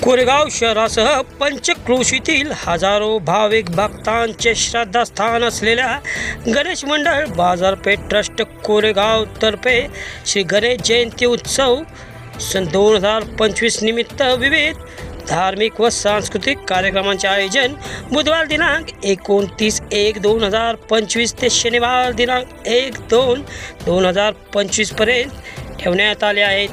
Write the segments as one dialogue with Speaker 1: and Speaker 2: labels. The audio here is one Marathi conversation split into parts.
Speaker 1: कोरेगाव शहरासह पंचक्रोशीतील हजारो भाविक भक्तांचे श्रद्धास्थान असलेल्या गणेश मंडळ बाजारपेठ ट्रस्ट कोरेगाव तर्फे श्री गणेश जयंती उत्सव सन 2025 निमित्त विविध धार्मिक व सांस्कृतिक कार्यक्रमांचे आयोजन बुधवार दिनांक 29/1/2025 ते शनिवार दिनांक 1/2/2025 पर्यंत ठेवण्यात आले आहेत।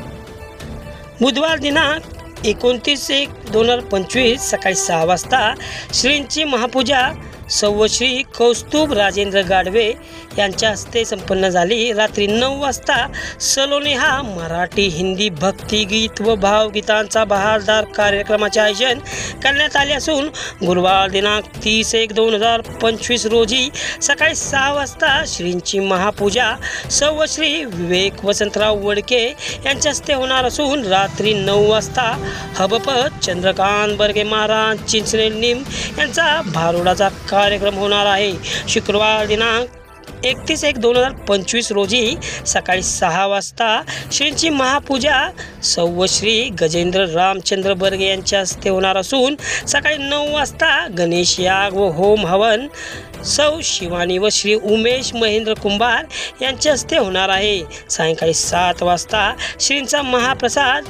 Speaker 1: बुधवार दिनांक 29/1/2025 सकाळी 6 वाजता श्रींची महापूजा सौ श्री कौस्तुभ राजेंद्र गाडवे यांच्या हस्ते संपन्न झाली। रात्री 9 वाजता सलोनी हा मराठी हिंदी भक्तिगीत व भावगीतांचा बहारदार कार्यक्रमाचे आयोजन करण्यात आले असून गुरुवार दिनांक 30/1/2025 रोजी सकाळी 6 वाजता श्रींची महापूजा सौ श्री विवेक वसंतराव वडके यांच्या हस्ते होणार असून रात्री 9 वाजता हबप चंद्रकांत बर्गे महाराज चिंचणे निम यांचा भारुडाचा कार्यक्रम होणार आहे। शुक्रवार दिनांक 31/1/2025 रोजी सकाळी 6 वाजता श्रींची महापूजा सौ श्री गजेंद्र रामचंद्र बर्गे यांच्या हस्ते होणार असून सकाळी 9 वाजता गणेश याग व होम हवन सौ शिवानी व श्री उमेश महेंद्र कुंभार यांच्या हस्ते होणार आहे। सायंकाळी 7 वाजता श्रींचा महाप्रसाद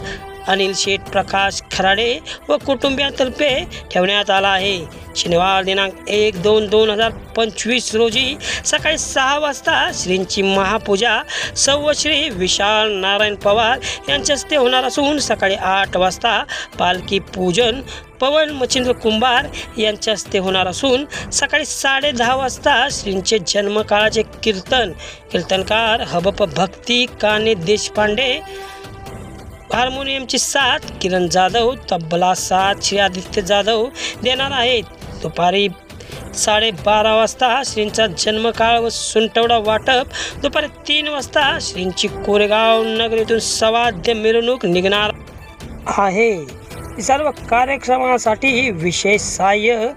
Speaker 1: अनिल शेठ प्रकाश खराडे व कुटुंबियांतर्फे ठेवण्यात आला आहे। शनिवार दिनांक 1/2/2025 रोजी सकाळी 6 वाजता श्रींची महापूजा सौ श्री विशाल नारायण पवार यांच्या हस्ते होणार असून सकाळी 8 वाजता पालखी पूजन पवन मच्छिंद्र कुंभार यांच्या हस्ते होणार असून सकाळी 10:30 वाजता श्रींचे जन्मकाळाचे कीर्तनकार हबप भक्ती काने देशपांडे, हार्मोनियमची साथ किरण जाधव, तबला साथ श्री आदित्य जाधव देणार आहेत। दुपारी 12:30 वाजता श्रींचा जन्मकाळ व सुंटवडा वाटप, दुपारी 3 वाजता श्रींची कोरेगाव नगरीतून सवाद्य मिरवणूक निघणार आहे। सर्व कार्यक्रमासाठी विशेष सहाय्य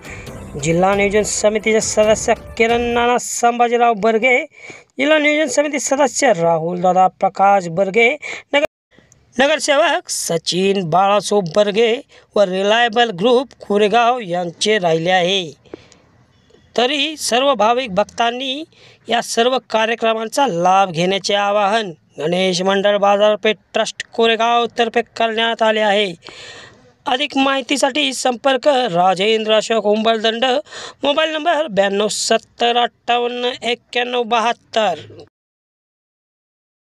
Speaker 1: जिल्हा नियोजन समितीचे सदस्य किरण नाना संभाजीराव बर्गे, जिल्हा नियोजन समिती सदस्य राहुल दादा प्रकाश बर्गे, नगरसेवक सचिन बाळासो बर्गे व रिलायबल ग्रुप कोरेगाव यांचे राहिले आहे। तरी सर्व भाविक भक्तांनी या सर्व कार्यक्रमांचा लाभ घेण्याचे आवाहन गणेश मंडळ बाजारपेठ ट्रस्ट कोरेगाव तर्फे करण्यात आले आहे। अधिक माहितीसाठी संपर्क राजेंद्र अशोक उंबरदंड, मोबाईल नंबर 92 70 58 91 72।